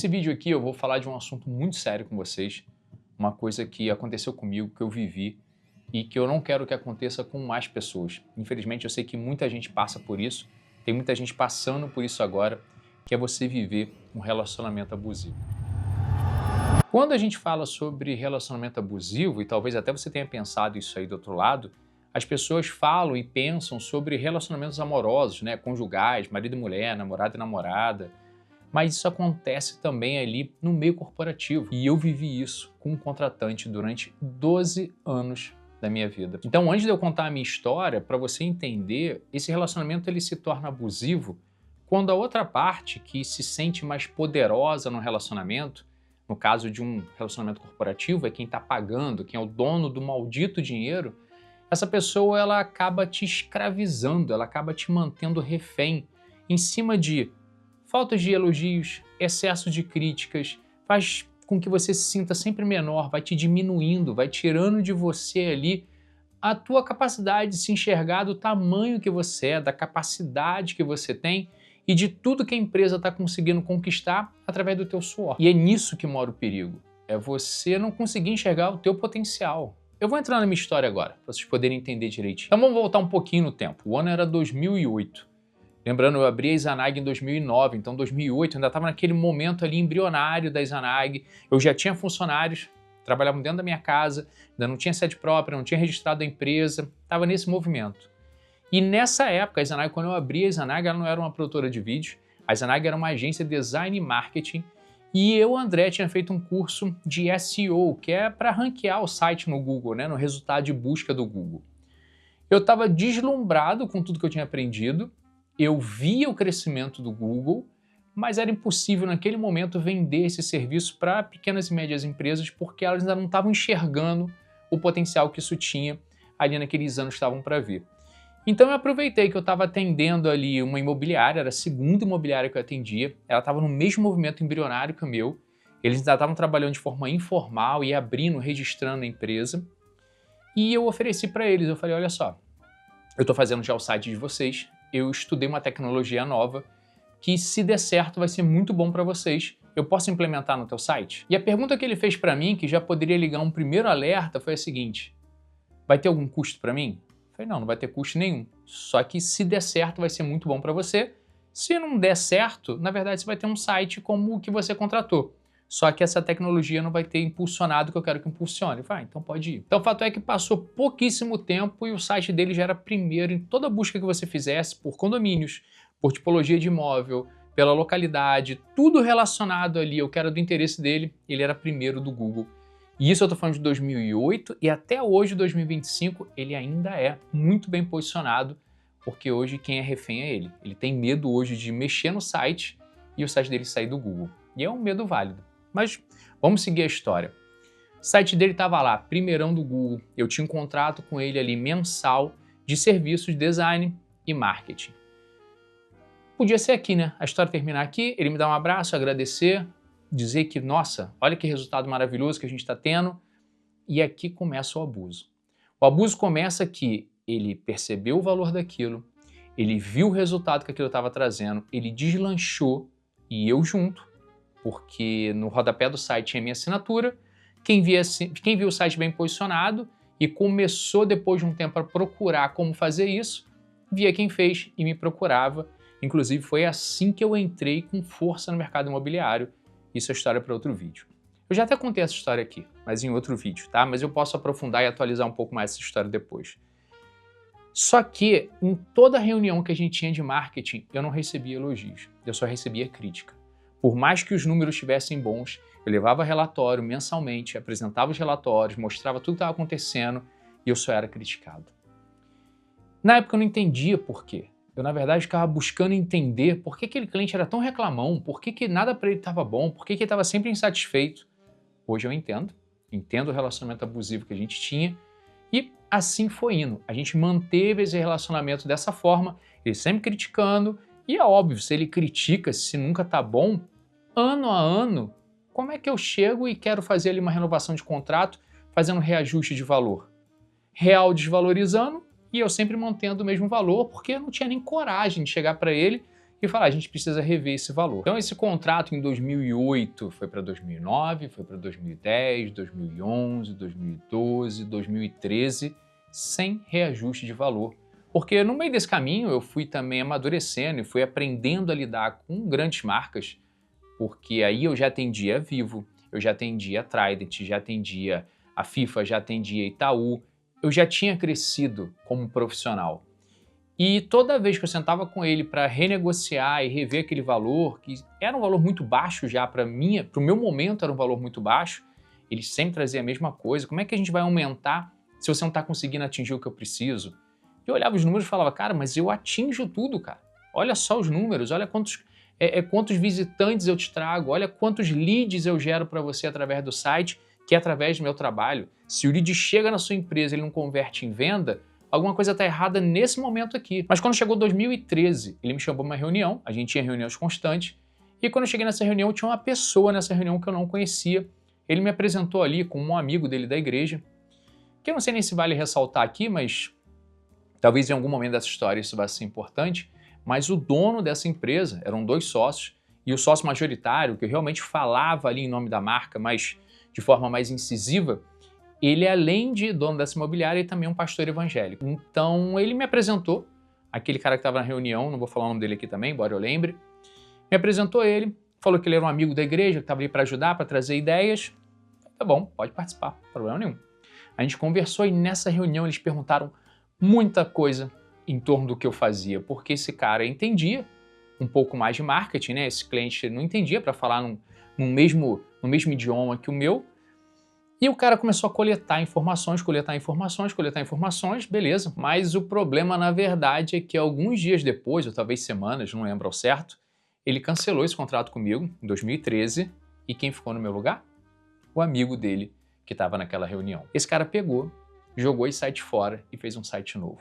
Nesse vídeo aqui eu vou falar de um assunto muito sério com vocês, uma coisa que aconteceu comigo, que eu vivi e que eu não quero que aconteça com mais pessoas. Infelizmente eu sei que muita gente passa por isso, tem muita gente passando por isso agora, que é você viver um relacionamento abusivo. Quando a gente fala sobre relacionamento abusivo, e talvez até você tenha pensado isso aí do outro lado, as pessoas falam e pensam sobre relacionamentos amorosos, né, conjugais, marido e mulher, namorado e namorada, mas isso acontece também ali no meio corporativo. E eu vivi isso com um contratante durante 12 anos da minha vida. Então, antes de eu contar a minha história, para você entender, esse relacionamento ele se torna abusivo quando a outra parte, que se sente mais poderosa no relacionamento, no caso de um relacionamento corporativo, é quem está pagando, quem é o dono do maldito dinheiro, essa pessoa ela acaba te escravizando, ela acaba te mantendo refém em cima de falta de elogios, excesso de críticas, faz com que você se sinta sempre menor, vai te diminuindo, vai tirando de você ali a tua capacidade de se enxergar do tamanho que você é, da capacidade que você tem e de tudo que a empresa está conseguindo conquistar através do teu suor. E é nisso que mora o perigo, é você não conseguir enxergar o teu potencial. Eu vou entrar na minha história agora, para vocês poderem entender direitinho. Então vamos voltar um pouquinho no tempo. O ano era 2008. Lembrando, eu abri a Izanag em 2009, então 2008 eu ainda estava naquele momento ali embrionário da Izanag. Eu já tinha funcionários, trabalhavam dentro da minha casa, ainda não tinha sede própria, não tinha registrado a empresa, estava nesse movimento. E nessa época, a Izanag, quando eu abri a Izanag, ela não era uma produtora de vídeos, a Izanag era uma agência de design e marketing, e eu, André, tinha feito um curso de SEO, que é para ranquear o site no Google, né, no resultado de busca do Google. Eu estava deslumbrado com tudo que eu tinha aprendido, eu via o crescimento do Google, mas era impossível naquele momento vender esse serviço para pequenas e médias empresas porque elas ainda não estavam enxergando o potencial que isso tinha ali naqueles anos que estavam para vir. Então eu aproveitei que eu estava atendendo ali uma imobiliária, era a segunda imobiliária que eu atendia, ela estava no mesmo movimento embrionário que o meu, eles ainda estavam trabalhando de forma informal e abrindo, registrando a empresa, e eu ofereci para eles, eu falei, olha só, eu estou fazendo já o site de vocês, eu estudei uma tecnologia nova que, se der certo, vai ser muito bom para vocês. Eu posso implementar no teu site? E a pergunta que ele fez para mim, que já poderia ligar um primeiro alerta, foi a seguinte: vai ter algum custo para mim? Eu falei, não vai ter custo nenhum. Só que, se der certo, vai ser muito bom para você. Se não der certo, na verdade, você vai ter um site como o que você contratou. Só que essa tecnologia não vai ter impulsionado o que eu quero que impulsione. Vai, então pode ir. Então o fato é que passou pouquíssimo tempo e o site dele já era primeiro em toda busca que você fizesse por condomínios, por tipologia de imóvel, pela localidade, tudo relacionado ali ao que era do interesse dele, ele era primeiro do Google. E isso eu tô falando de 2008 e até hoje, 2025, ele ainda é muito bem posicionado, porque hoje quem é refém é ele. Ele tem medo hoje de mexer no site e o site dele sair do Google. E é um medo válido. Mas vamos seguir a história. O site dele estava lá, primeirão do Google. Eu tinha um contrato com ele ali mensal de serviços de design e marketing. Podia ser aqui, né? A história terminar aqui, ele me dá um abraço, agradecer, dizer que, nossa, olha que resultado maravilhoso que a gente está tendo. E aqui começa o abuso. O abuso começa que ele percebeu o valor daquilo, ele viu o resultado que aquilo estava trazendo, ele deslanchou e eu junto, porque no rodapé do site tinha minha assinatura, quem viu o site bem posicionado e começou depois de um tempo a procurar como fazer isso, via quem fez e me procurava. Inclusive foi assim que eu entrei com força no mercado imobiliário. Isso é história para outro vídeo. Eu já até contei essa história aqui, mas em outro vídeo, tá? Mas eu posso aprofundar e atualizar um pouco mais essa história depois. Só que em toda reunião que a gente tinha de marketing, eu não recebia elogios, eu só recebia crítica. Por mais que os números estivessem bons, eu levava relatório mensalmente, apresentava os relatórios, mostrava tudo que estava acontecendo e eu só era criticado. Na época eu não entendia por quê. Eu, na verdade, ficava buscando entender por que aquele cliente era tão reclamão, por que nada para ele estava bom, por que ele estava sempre insatisfeito. Hoje eu entendo o relacionamento abusivo que a gente tinha e assim foi indo. A gente manteve esse relacionamento dessa forma, ele sempre criticando. E é óbvio, se ele critica, se nunca tá bom, ano a ano, como é que eu chego e quero fazer ali uma renovação de contrato, fazendo reajuste de valor? Real desvalorizando e eu sempre mantendo o mesmo valor, porque eu não tinha nem coragem de chegar para ele e falar, a gente precisa rever esse valor. Então esse contrato em 2008 foi para 2009, foi para 2010, 2011, 2012, 2013, sem reajuste de valor. Porque no meio desse caminho eu fui também amadurecendo e fui aprendendo a lidar com grandes marcas, porque aí eu já atendia a Vivo, eu já atendia a Trident, já atendia a FIFA, já atendia a Itaú, eu já tinha crescido como profissional. E toda vez que eu sentava com ele para renegociar e rever aquele valor, que era um valor muito baixo já para o meu momento era um valor muito baixo, ele sempre trazia a mesma coisa. Como é que a gente vai aumentar se você não está conseguindo atingir o que eu preciso? Eu olhava os números e falava, cara, mas eu atinjo tudo, cara. Olha só os números, olha quantos visitantes eu te trago, olha quantos leads eu gero para você através do site, que é através do meu trabalho. Se o lead chega na sua empresa e ele não converte em venda, alguma coisa está errada nesse momento aqui. Mas quando chegou 2013, ele me chamou para uma reunião, a gente tinha reuniões constantes, e quando eu cheguei nessa reunião, tinha uma pessoa nessa reunião que eu não conhecia. Ele me apresentou ali como um amigo dele da igreja, que eu não sei nem se vale ressaltar aqui, mas talvez em algum momento dessa história isso vai ser importante, mas o dono dessa empresa, eram 2 sócios, e o sócio majoritário, que realmente falava ali em nome da marca, mas de forma mais incisiva, ele, além de dono dessa imobiliária, ele também é um pastor evangélico. Então, ele me apresentou, aquele cara que estava na reunião, não vou falar o nome dele aqui também, embora eu lembre, me apresentou ele, falou que ele era um amigo da igreja, que estava ali para ajudar, para trazer ideias. Tá bom, pode participar, problema nenhum. A gente conversou e nessa reunião eles perguntaram muita coisa em torno do que eu fazia, porque esse cara entendia um pouco mais de marketing, né? Esse cliente não entendia para falar no mesmo idioma que o meu. E o cara começou a coletar informações, beleza. Mas o problema, na verdade, é que alguns dias depois, ou talvez semanas, não lembro ao certo, ele cancelou esse contrato comigo, em 2013, e quem ficou no meu lugar? O amigo dele, que estava naquela reunião. Esse cara pegou, jogou esse site fora e fez um site novo.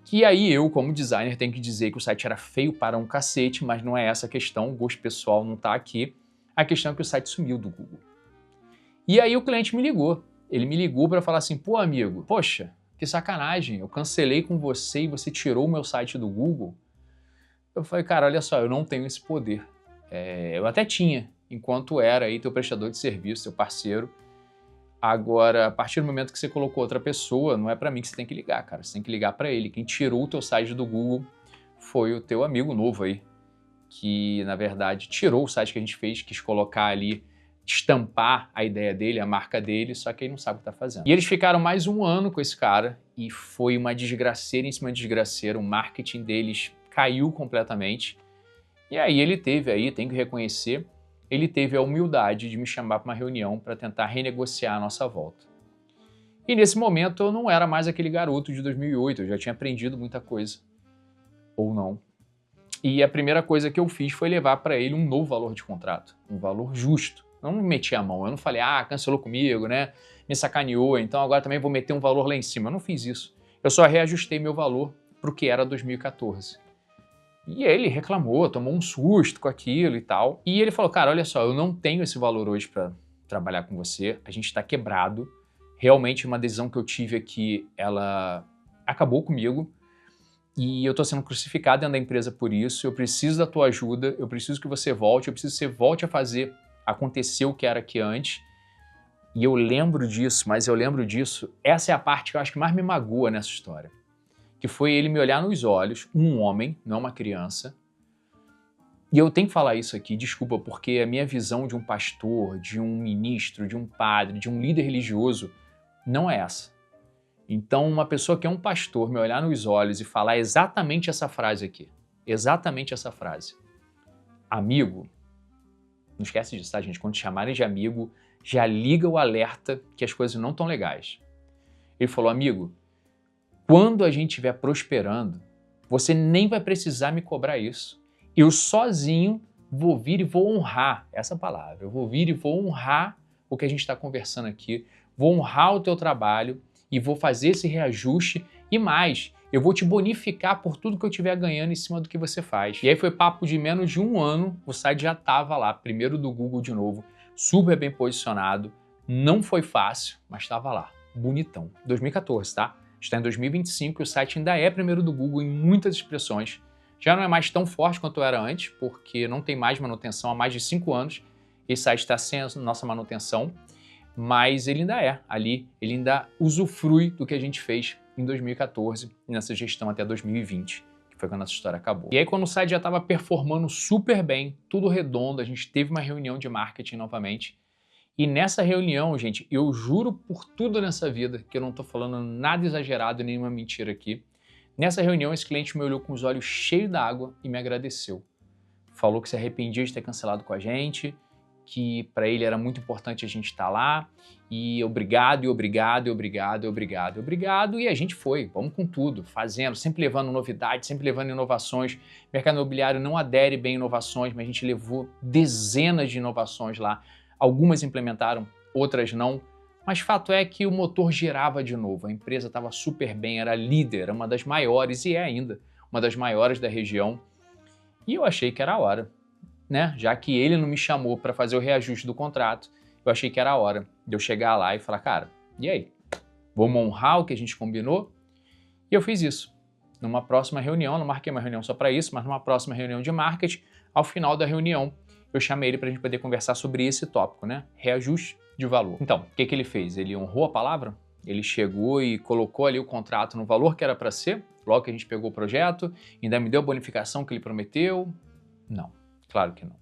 Que aí eu, como designer, tenho que dizer que o site era feio para um cacete, mas não é essa a questão, o gosto pessoal não está aqui. A questão é que o site sumiu do Google. E aí o cliente me ligou. Ele me ligou para falar assim, pô amigo, poxa, que sacanagem, eu cancelei com você e você tirou o meu site do Google. Eu falei, cara, olha só, eu não tenho esse poder. Eu até tinha, enquanto era aí teu prestador de serviço, teu parceiro. Agora, a partir do momento que você colocou outra pessoa, não é para mim que você tem que ligar, cara. Você tem que ligar para ele. Quem tirou o teu site do Google foi o teu amigo novo aí, que na verdade tirou o site que a gente fez, quis colocar ali, estampar a ideia dele, a marca dele, só que ele não sabe o que tá fazendo. E eles ficaram mais um ano com esse cara e foi uma desgraceira em cima de desgraceira, o marketing deles caiu completamente. E aí ele teve aí, tem que reconhecer, ele teve a humildade de me chamar para uma reunião para tentar renegociar a nossa volta. E nesse momento eu não era mais aquele garoto de 2008, eu já tinha aprendido muita coisa. Ou não. E a primeira coisa que eu fiz foi levar para ele um novo valor de contrato, um valor justo. Eu não meti a mão, eu não falei, cancelou comigo, né? Me sacaneou, então agora também vou meter um valor lá em cima. Eu não fiz isso. Eu só reajustei meu valor para o que era 2014. E ele reclamou, tomou um susto com aquilo e tal. E ele falou, cara, olha só, eu não tenho esse valor hoje para trabalhar com você, a gente está quebrado. Realmente uma decisão que eu tive aqui, ela acabou comigo. E eu estou sendo crucificado dentro da empresa por isso, eu preciso da tua ajuda, eu preciso que você volte, eu preciso que você volte a fazer acontecer o que era aqui antes. E eu lembro disso, mas eu lembro disso, essa é a parte que eu acho que mais me magoa nessa história. Que foi ele me olhar nos olhos, um homem, não uma criança. E eu tenho que falar isso aqui, desculpa, porque a minha visão de um pastor, de um ministro, de um padre, de um líder religioso, não é essa. Então, uma pessoa que é um pastor me olhar nos olhos e falar exatamente essa frase aqui, exatamente essa frase. Amigo, não esquece disso, tá, gente? Quando te chamarem de amigo, já liga o alerta que as coisas não estão legais. Ele falou, amigo, quando a gente estiver prosperando, você nem vai precisar me cobrar isso. Eu sozinho vou vir e vou honrar essa palavra. Eu vou vir e vou honrar o que a gente está conversando aqui, vou honrar o teu trabalho e vou fazer esse reajuste e mais, eu vou te bonificar por tudo que eu estiver ganhando em cima do que você faz. E aí foi papo de menos de um ano, o site já estava lá, primeiro do Google de novo, super bem posicionado, não foi fácil, mas estava lá, bonitão. 2014, tá? Está em 2025 e o site ainda é primeiro do Google em muitas expressões, Já não é mais tão forte quanto era antes, porque não tem mais manutenção há mais de 5 anos. Esse site está sem a nossa manutenção, mas ele ainda é ali, ele ainda usufrui do que a gente fez em 2014 e nessa gestão até 2020, que foi quando essa história acabou. E aí quando o site já estava performando super bem, tudo redondo, a gente teve uma reunião de marketing novamente. E nessa reunião, gente, eu juro por tudo nessa vida, que eu não estou falando nada exagerado, nenhuma mentira aqui. Nessa reunião, esse cliente me olhou com os olhos cheios d'água e me agradeceu. Falou que se arrependia de ter cancelado com a gente, que para ele era muito importante a gente estar lá, e obrigado, e obrigado, e obrigado, e obrigado, e obrigado, e a gente foi, vamos com tudo, fazendo, sempre levando novidades, sempre levando inovações. O mercado imobiliário não adere bem a inovações, mas a gente levou dezenas de inovações lá. Algumas implementaram, outras não, mas fato é que o motor girava de novo, a empresa estava super bem, era líder, era uma das maiores, e é ainda uma das maiores da região, e eu achei que era a hora, né? Já que ele não me chamou para fazer o reajuste do contrato, eu achei que era a hora de eu chegar lá e falar, cara, e aí? Vamos honrar o que a gente combinou? E eu fiz isso. Numa próxima reunião, não marquei uma reunião só para isso, mas numa próxima reunião de marketing, ao final da reunião, eu chamei ele para a gente poder conversar sobre esse tópico, né? Reajuste de valor. Então, o que ele fez? Ele honrou a palavra? Ele chegou e colocou ali o contrato no valor que era para ser, logo que a gente pegou o projeto, ainda me deu a bonificação que ele prometeu? Não, claro que não.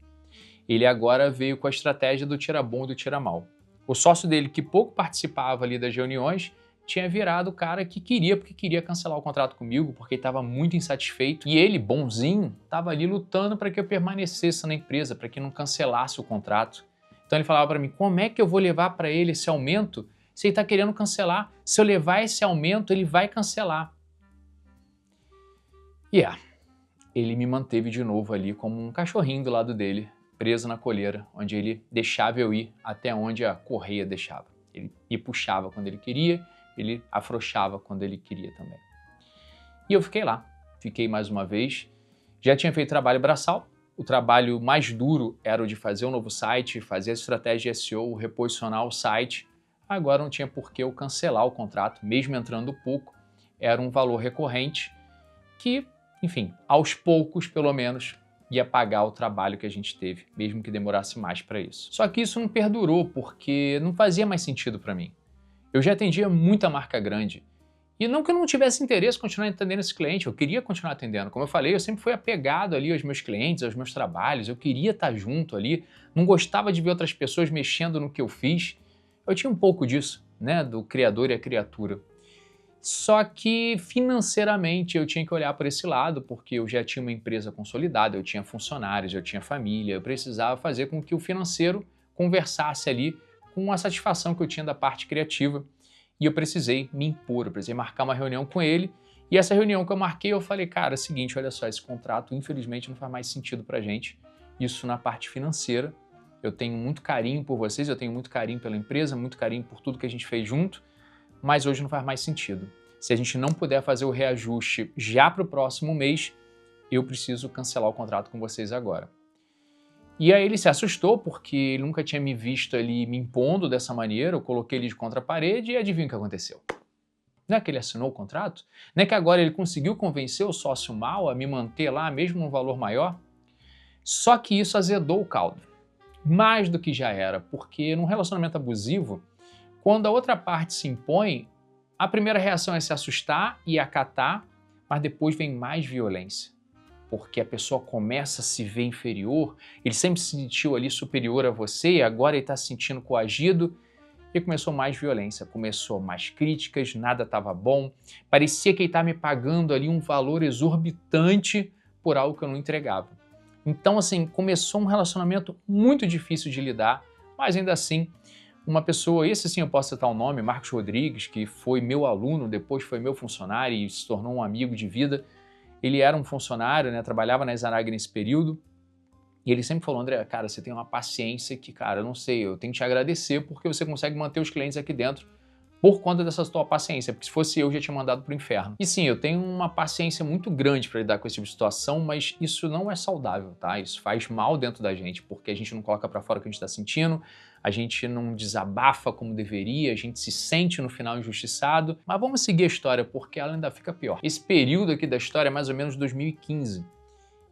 Ele agora veio com a estratégia do tira bom e do tira mal. O sócio dele, que pouco participava ali das reuniões, tinha virado o cara que queria, porque queria cancelar o contrato comigo, porque estava muito insatisfeito. E ele, bonzinho, estava ali lutando para que eu permanecesse na empresa, para que não cancelasse o contrato. Então ele falava para mim, como é que eu vou levar para ele esse aumento se ele está querendo cancelar? Se eu levar esse aumento, ele vai cancelar. E ele me manteve de novo ali como um cachorrinho do lado dele, preso na coleira, onde ele deixava eu ir até onde a correia deixava. Ele me puxava quando ele queria, ele afrouxava quando ele queria também. E eu fiquei lá, fiquei mais uma vez. Já tinha feito trabalho braçal, o trabalho mais duro era o de fazer um novo site, fazer a estratégia de SEO, reposicionar o site. Agora não tinha por que eu cancelar o contrato, mesmo entrando pouco, era um valor recorrente que, enfim, aos poucos, pelo menos, ia pagar o trabalho que a gente teve, mesmo que demorasse mais para isso. Só que isso não perdurou, porque não fazia mais sentido para mim. Eu já atendia muita marca grande. E não que eu não tivesse interesse em continuar atendendo esse cliente, eu queria continuar atendendo. Como eu falei, eu sempre fui apegado ali aos meus clientes, aos meus trabalhos, eu queria estar junto ali, não gostava de ver outras pessoas mexendo no que eu fiz. Eu tinha um pouco disso, né, do criador e a criatura. Só que financeiramente eu tinha que olhar para esse lado, porque eu já tinha uma empresa consolidada, eu tinha funcionários, eu tinha família, eu precisava fazer com que o financeiro conversasse ali com a satisfação que eu tinha da parte criativa. E eu precisei me impor, eu precisei marcar uma reunião com ele. E essa reunião que eu marquei, eu falei, cara, é o seguinte, olha só, esse contrato infelizmente não faz mais sentido pra gente. Isso na parte financeira. Eu tenho muito carinho por vocês, eu tenho muito carinho pela empresa, muito carinho por tudo que a gente fez junto, mas hoje não faz mais sentido. Se a gente não puder fazer o reajuste já para o próximo mês, eu preciso cancelar o contrato com vocês agora. E aí ele se assustou, porque ele nunca tinha me visto ali me impondo dessa maneira, eu coloquei ele de contra a parede e adivinha o que aconteceu? Não é que ele assinou o contrato? Não é que agora ele conseguiu convencer o sócio mal a me manter lá, mesmo num valor maior? Só que isso azedou o caldo. Mais do que já era, porque num relacionamento abusivo, quando a outra parte se impõe, a primeira reação é se assustar e acatar, mas depois vem mais violência. Porque a pessoa começa a se ver inferior, ele sempre se sentiu ali superior a você e agora ele está se sentindo coagido e começou mais violência, começou mais críticas, nada estava bom, parecia que ele estava me pagando ali um valor exorbitante por algo que eu não entregava. Então assim, começou um relacionamento muito difícil de lidar, mas ainda assim, uma pessoa, esse sim eu posso citar o nome, Marcos Rodrigues, que foi meu aluno, depois foi meu funcionário e se tornou um amigo de vida. Ele era um funcionário, né, trabalhava na Exanag nesse período, e ele sempre falou, André, cara, você tem uma paciência que, cara, eu não sei, eu tenho que te agradecer porque você consegue manter os clientes aqui dentro por conta dessa tua paciência, porque se fosse eu já tinha mandado pro inferno. E sim, eu tenho uma paciência muito grande para lidar com esse tipo de situação, mas isso não é saudável, tá? Isso faz mal dentro da gente, porque a gente não coloca para fora o que a gente está sentindo, a gente não desabafa como deveria, a gente se sente no final injustiçado, mas vamos seguir a história porque ela ainda fica pior. Esse período aqui da história é mais ou menos 2015.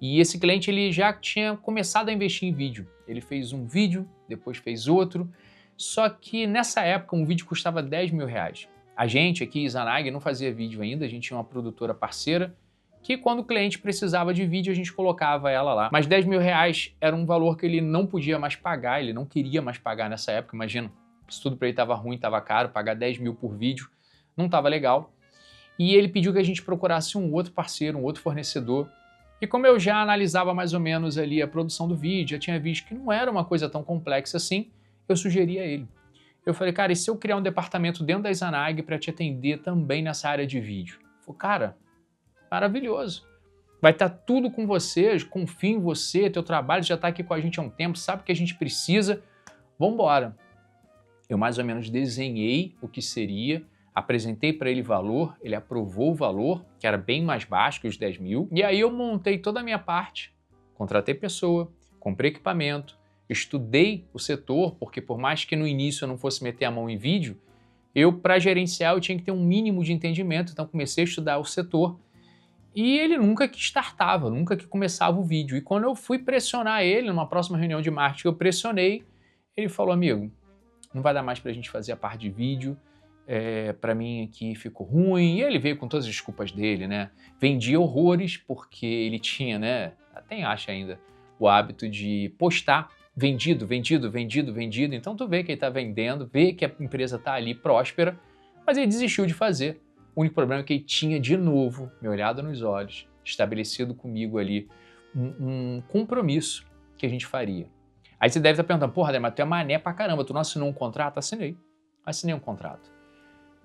E esse cliente ele já tinha começado a investir em vídeo. Ele fez um vídeo, depois fez outro, só que nessa época um vídeo custava 10 mil reais. A gente aqui, Izanagi, não fazia vídeo ainda, a gente tinha uma produtora parceira, que quando o cliente precisava de vídeo a gente colocava ela lá. Mas 10 mil reais era um valor que ele não podia mais pagar, ele não queria mais pagar nessa época, imagina, se tudo para ele estava ruim, estava caro, pagar 10 mil por vídeo não estava legal. E ele pediu que a gente procurasse um outro parceiro, um outro fornecedor. E como eu já analisava mais ou menos ali a produção do vídeo, já tinha visto que não era uma coisa tão complexa assim, eu sugeri a ele. Eu falei, cara, e se eu criar um departamento dentro da Izanagi para te atender também nessa área de vídeo? Ele falou, cara, maravilhoso. Vai estar tudo com você, confio em você, teu trabalho já está aqui com a gente há um tempo, sabe o que a gente precisa, vamos embora. Eu mais ou menos desenhei o que seria, apresentei para ele valor, ele aprovou o valor, que era bem mais baixo que os 10 mil, e aí eu montei toda a minha parte, contratei pessoa, comprei equipamento, estudei o setor, porque por mais que no início eu não fosse meter a mão em vídeo, para gerenciar eu tinha que ter um mínimo de entendimento, então comecei a estudar o setor, e ele nunca que startava, nunca que começava o vídeo. E quando eu fui pressionar ele, numa próxima reunião de marketing, eu pressionei, ele falou, amigo, não vai dar mais pra gente fazer a parte de vídeo, para mim aqui ficou ruim, e ele veio com todas as desculpas dele, né? Vendia horrores porque ele tinha, né? Até acha ainda, o hábito de postar vendido, vendido, vendido, vendido. Então tu vê que ele tá vendendo, vê que a empresa tá ali próspera, mas ele desistiu de fazer. O único problema é que ele tinha de novo, me olhado nos olhos, estabelecido comigo ali um compromisso que a gente faria. Aí você deve estar perguntando, porra, André, mas tu é mané pra caramba, tu não assinou um contrato? Assinei um contrato.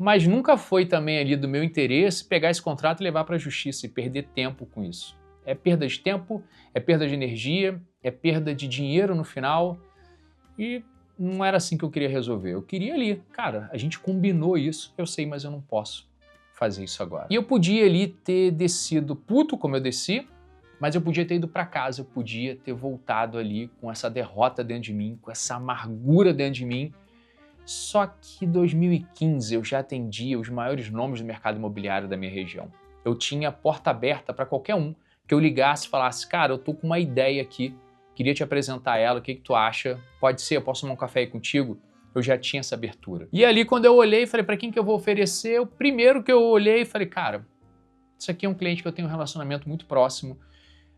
Mas nunca foi também ali do meu interesse pegar esse contrato e levar para a justiça e perder tempo com isso. É perda de tempo, é perda de energia, é perda de dinheiro no final e não era assim que eu queria resolver. Eu queria ali, cara, a gente combinou isso, eu sei, mas eu não posso fazer isso agora. E eu podia ali ter descido puto como eu desci, mas eu podia ter ido para casa, eu podia ter voltado ali com essa derrota dentro de mim, com essa amargura dentro de mim. Só que em 2015 eu já atendia os maiores nomes do mercado imobiliário da minha região. Eu tinha porta aberta para qualquer um que eu ligasse e falasse, cara, eu tô com uma ideia aqui, queria te apresentar ela, o que tu acha? Pode ser, eu posso tomar um café aí contigo? Eu já tinha essa abertura. E ali quando eu olhei, falei, para quem que eu vou oferecer? O primeiro que eu olhei, falei, cara, isso aqui é um cliente que eu tenho um relacionamento muito próximo,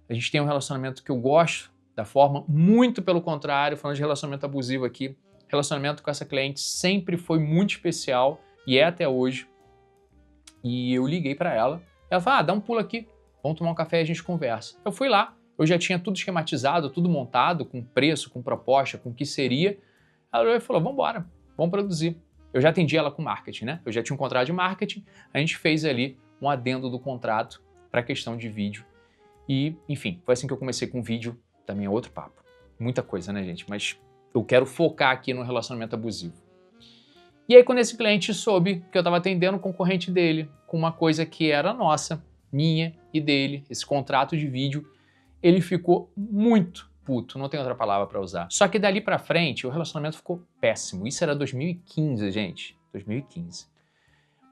a gente tem um relacionamento que eu gosto da forma, muito pelo contrário, falando de relacionamento abusivo aqui, relacionamento com essa cliente sempre foi muito especial e é até hoje. E eu liguei para ela, ela falou, dá um pulo aqui, vamos tomar um café e a gente conversa. Eu fui lá, eu já tinha tudo esquematizado, tudo montado, com preço, com proposta, com o que seria. Ela falou, vamos embora, vamos produzir. Eu já atendi ela com marketing, né? Eu já tinha um contrato de marketing, a gente fez ali um adendo do contrato para a questão de vídeo. E, enfim, foi assim que eu comecei com vídeo, também é outro papo. Muita coisa, né, gente? Mas eu quero focar aqui no relacionamento abusivo. E aí, quando esse cliente soube que eu estava atendendo o concorrente dele com uma coisa que era nossa, minha e dele, esse contrato de vídeo, ele ficou muito puto, não tem outra palavra para usar. Só que dali para frente, o relacionamento ficou péssimo. Isso era 2015, gente. 2015.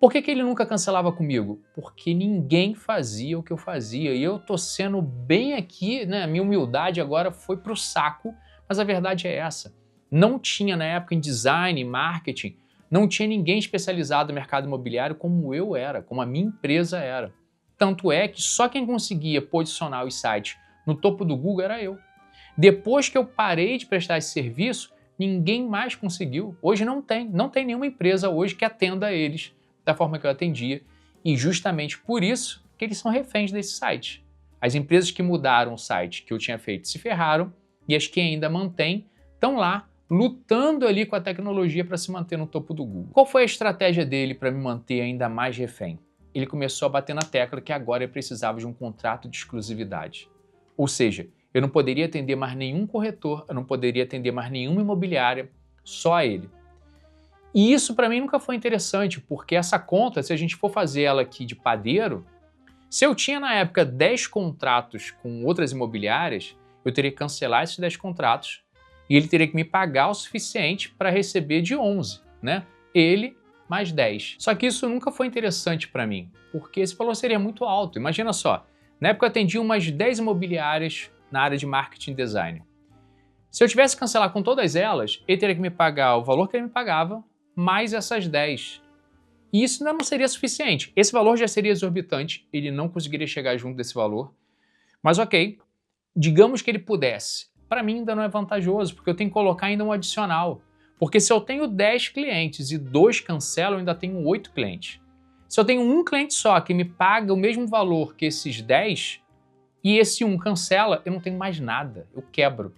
Por que ele nunca cancelava comigo? Porque ninguém fazia o que eu fazia. E eu tô sendo bem aqui, né? Minha humildade agora foi pro saco, mas a verdade é essa. Não tinha na época em design, marketing, não tinha ninguém especializado no mercado imobiliário como eu era, como a minha empresa era. Tanto é que só quem conseguia posicionar os sites no topo do Google era eu. Depois que eu parei de prestar esse serviço, ninguém mais conseguiu. Hoje não tem nenhuma empresa hoje que atenda a eles da forma que eu atendia. E justamente por isso que eles são reféns desse site. As empresas que mudaram o site que eu tinha feito se ferraram e as que ainda mantêm estão lá lutando ali com a tecnologia para se manter no topo do Google. Qual foi a estratégia dele para me manter ainda mais refém? Ele começou a bater na tecla que agora ele precisava de um contrato de exclusividade. Ou seja, eu não poderia atender mais nenhum corretor, eu não poderia atender mais nenhuma imobiliária, só ele. E isso para mim nunca foi interessante, porque essa conta, se a gente for fazer ela aqui de padeiro, se eu tinha na época 10 contratos com outras imobiliárias, eu teria que cancelar esses 10 contratos e ele teria que me pagar o suficiente para receber de 11, né? Ele mais 10. Só que isso nunca foi interessante para mim, porque esse valor seria muito alto. Imagina só, Na época eu atendia umas 10 imobiliárias na área de marketing e design. Se eu tivesse que cancelar com todas elas, ele teria que me pagar o valor que ele me pagava, mais essas 10. E isso ainda não seria suficiente. Esse valor já seria exorbitante, ele não conseguiria chegar junto desse valor. Mas ok, digamos que ele pudesse. Para mim ainda não é vantajoso, porque eu tenho que colocar ainda um adicional. Porque se eu tenho 10 clientes e 2 cancelam, eu ainda tenho 8 clientes. Se eu tenho um cliente só que me paga o mesmo valor que esses 10, e esse um cancela, eu não tenho mais nada, eu quebro.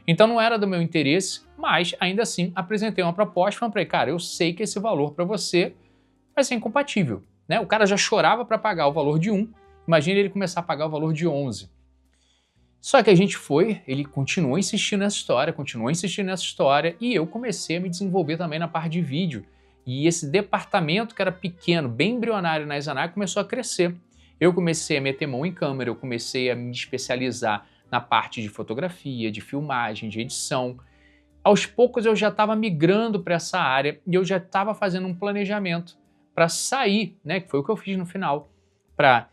Então não era do meu interesse, mas ainda assim apresentei uma proposta e falei, cara, eu sei que esse valor para você vai ser incompatível, né? O cara já chorava para pagar o valor de 1, imagina ele começar a pagar o valor de 11. Só que a gente ele continuou insistindo nessa história e eu comecei a me desenvolver também na parte de vídeo. E esse departamento que era pequeno, bem embrionário na Izanaga, começou a crescer. Eu comecei a meter mão em câmera, eu comecei a me especializar na parte de fotografia, de filmagem, de edição. Aos poucos eu já estava migrando para essa área e eu já estava fazendo um planejamento para sair, né, que foi o que eu fiz no final, para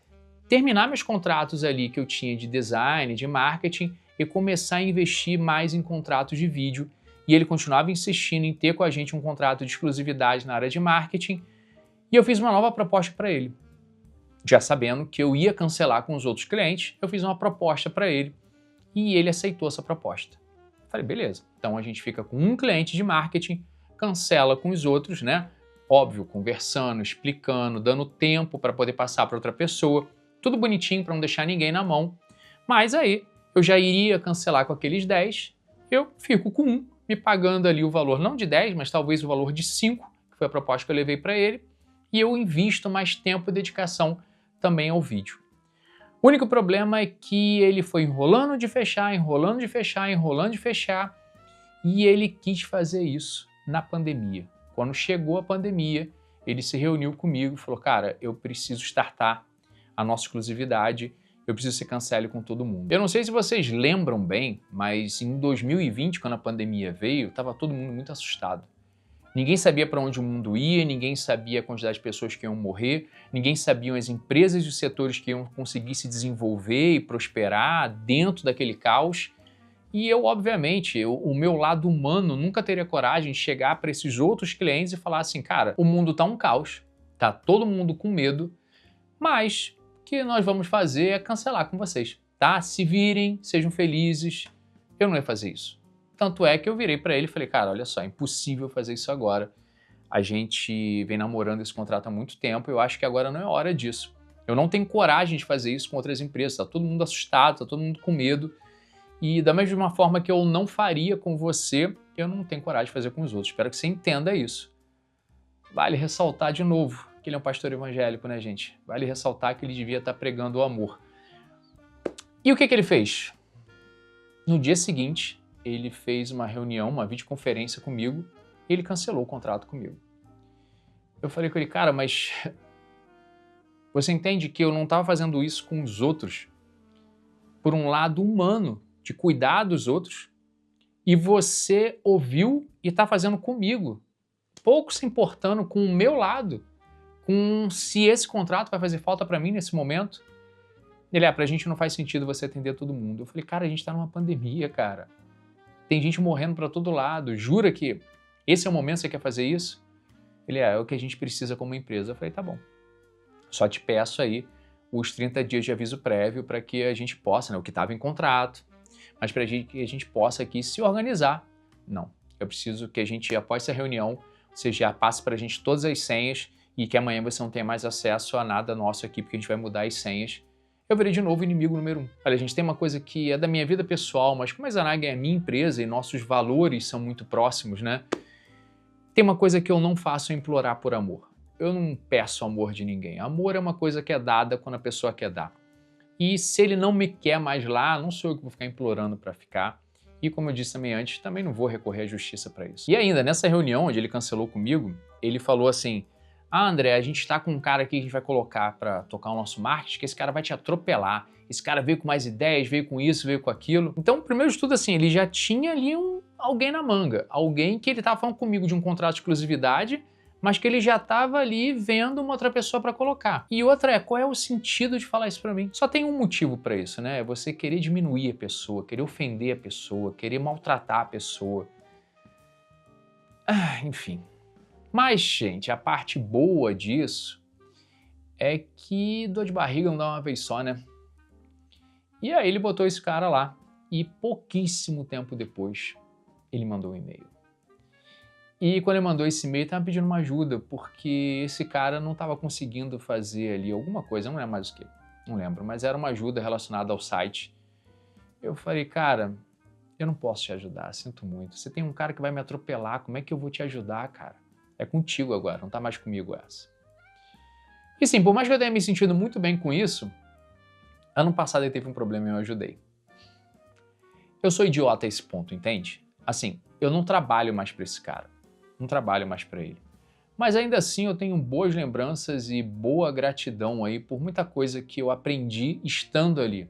terminar meus contratos ali que eu tinha de design, de marketing e começar a investir mais em contratos de vídeo. E ele continuava insistindo em ter com a gente um contrato de exclusividade na área de marketing e eu fiz uma nova proposta para ele. Já sabendo que eu ia cancelar com os outros clientes, eu fiz uma proposta para ele e ele aceitou essa proposta. Falei, beleza, então a gente fica com um cliente de marketing, cancela com os outros, né? Óbvio, conversando, explicando, dando tempo para poder passar para outra pessoa, tudo bonitinho para não deixar ninguém na mão. Mas aí eu já iria cancelar com aqueles 10, eu fico com um, me pagando ali o valor não de 10, mas talvez o valor de 5, que foi a proposta que eu levei para ele, e eu invisto mais tempo e dedicação também ao vídeo. O único problema é que ele foi enrolando de fechar, enrolando de fechar, enrolando de fechar, e ele quis fazer isso na pandemia. Quando chegou a pandemia, ele se reuniu comigo e falou, cara, eu preciso startar a nossa exclusividade, eu preciso que você cancele com todo mundo. Eu não sei se vocês lembram bem, mas em 2020, quando a pandemia veio, estava todo mundo muito assustado. Ninguém sabia para onde o mundo ia, ninguém sabia a quantidade de pessoas que iam morrer, ninguém sabia as empresas e os setores que iam conseguir se desenvolver e prosperar dentro daquele caos. E eu, obviamente, o meu lado humano nunca teria coragem de chegar para esses outros clientes e falar assim, cara, o mundo tá um caos, tá todo mundo com medo, mas o que nós vamos fazer é cancelar com vocês, tá? Se virem, sejam felizes. Eu não ia fazer isso. Tanto é que eu virei para ele e falei, cara, olha só, é impossível fazer isso agora. A gente vem namorando esse contrato há muito tempo e eu acho que agora não é hora disso. Eu não tenho coragem de fazer isso com outras empresas, tá todo mundo assustado, tá todo mundo com medo. E da mesma forma que eu não faria com você, eu não tenho coragem de fazer com os outros. Espero que você entenda isso. Vale ressaltar de novo que ele é um pastor evangélico, né, gente? Vale ressaltar que ele devia estar pregando o amor. E o que ele fez? No dia seguinte, ele fez uma reunião, uma videoconferência comigo e ele cancelou o contrato comigo. Eu falei com ele, cara, mas você entende que eu não estava fazendo isso com os outros por um lado humano, de cuidar dos outros, e você ouviu e está fazendo comigo, pouco se importando com o meu lado, com se esse contrato vai fazer falta para mim nesse momento. Ele, pra gente não faz sentido você atender todo mundo. Eu falei, cara, a gente tá numa pandemia, cara. Tem gente morrendo para todo lado. Jura que esse é o momento que você quer fazer isso? Ele, é o que a gente precisa como empresa. Eu falei, tá bom. Só te peço aí os 30 dias de aviso prévio para que a gente possa, né, o que estava em contrato, mas para que a gente possa aqui se organizar. Não, eu preciso que a gente, após essa reunião, você já passe para a gente todas as senhas e que amanhã você não tenha mais acesso a nada nosso aqui, porque a gente vai mudar as senhas. Eu virei de novo inimigo número 1. Olha, gente, tem uma coisa que é da minha vida pessoal, mas como a Izanaga é a minha empresa e nossos valores são muito próximos, né? Tem uma coisa que eu não faço, é implorar por amor. Eu não peço amor de ninguém. Amor é uma coisa que é dada quando a pessoa quer dar. E se ele não me quer mais lá, não sou eu que vou ficar implorando para ficar. E como eu disse também antes, também não vou recorrer à justiça para isso. E ainda, nessa reunião onde ele cancelou comigo, ele falou assim, André, a gente tá com um cara aqui que a gente vai colocar para tocar o nosso marketing, que esse cara vai te atropelar. Esse cara veio com mais ideias, veio com isso, veio com aquilo. Então, primeiro de tudo, assim, ele já tinha ali alguém na manga. Alguém que ele tava falando comigo de um contrato de exclusividade, mas que ele já estava ali vendo uma outra pessoa para colocar. E outra é, qual é o sentido de falar isso para mim? Só tem um motivo para isso, né? É você querer diminuir a pessoa, querer ofender a pessoa, querer maltratar a pessoa. Enfim. Mas, gente, a parte boa disso é que dor de barriga não dá uma vez só, né? E aí ele botou esse cara lá e pouquíssimo tempo depois ele mandou um e-mail. E quando ele mandou esse e-mail, ele estava pedindo uma ajuda, porque esse cara não estava conseguindo fazer ali alguma coisa, eu não lembro mais o que, não lembro, mas era uma ajuda relacionada ao site. Eu falei, cara, eu não posso te ajudar, sinto muito. Você tem um cara que vai me atropelar, como é que eu vou te ajudar, cara? É contigo agora, não tá mais comigo essa. E sim, por mais que eu tenha me sentido muito bem com isso, ano passado ele teve um problema e eu ajudei. Eu sou idiota a esse ponto, entende? Assim, eu não trabalho mais para esse cara. Não trabalho mais para ele. Mas ainda assim eu tenho boas lembranças e boa gratidão aí por muita coisa que eu aprendi estando ali.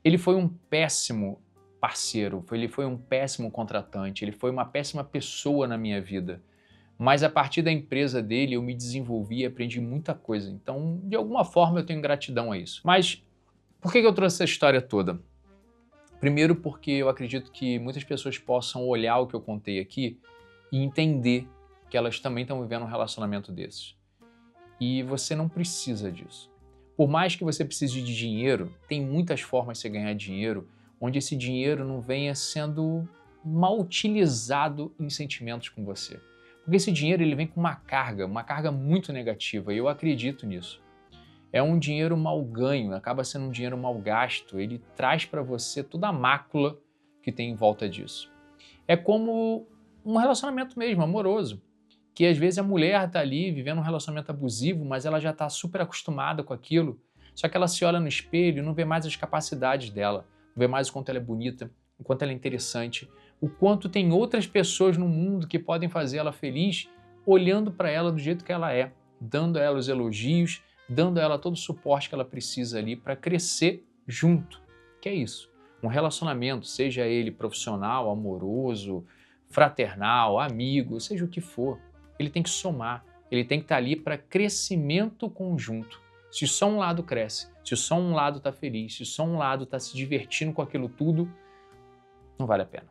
Ele foi um péssimo parceiro, ele foi um péssimo contratante, ele foi uma péssima pessoa na minha vida. Mas a partir da empresa dele eu me desenvolvi e aprendi muita coisa. Então, de alguma forma eu tenho gratidão a isso. Mas por que eu trouxe essa história toda? Primeiro porque eu acredito que muitas pessoas possam olhar o que eu contei aqui e entender que elas também estão vivendo um relacionamento desses. E você não precisa disso. Por mais que você precise de dinheiro, tem muitas formas de você ganhar dinheiro, onde esse dinheiro não venha sendo mal utilizado em sentimentos com você. Porque esse dinheiro ele vem com uma carga muito negativa, e eu acredito nisso. É um dinheiro mal ganho, acaba sendo um dinheiro mal gasto, ele traz para você toda a mácula que tem em volta disso. É como um relacionamento mesmo, amoroso, que às vezes a mulher está ali vivendo um relacionamento abusivo, mas ela já está super acostumada com aquilo, só que ela se olha no espelho e não vê mais as capacidades dela, não vê mais o quanto ela é bonita, o quanto ela é interessante, o quanto tem outras pessoas no mundo que podem fazer ela feliz, olhando para ela do jeito que ela é, dando a ela os elogios, dando a ela todo o suporte que ela precisa ali para crescer junto. Que é isso? Um relacionamento, seja ele profissional, amoroso, fraternal, amigo, seja o que for, ele tem que somar, ele tem que estar ali para crescimento conjunto. Se só um lado cresce, se só um lado está feliz, se só um lado está se divertindo com aquilo tudo, não vale a pena.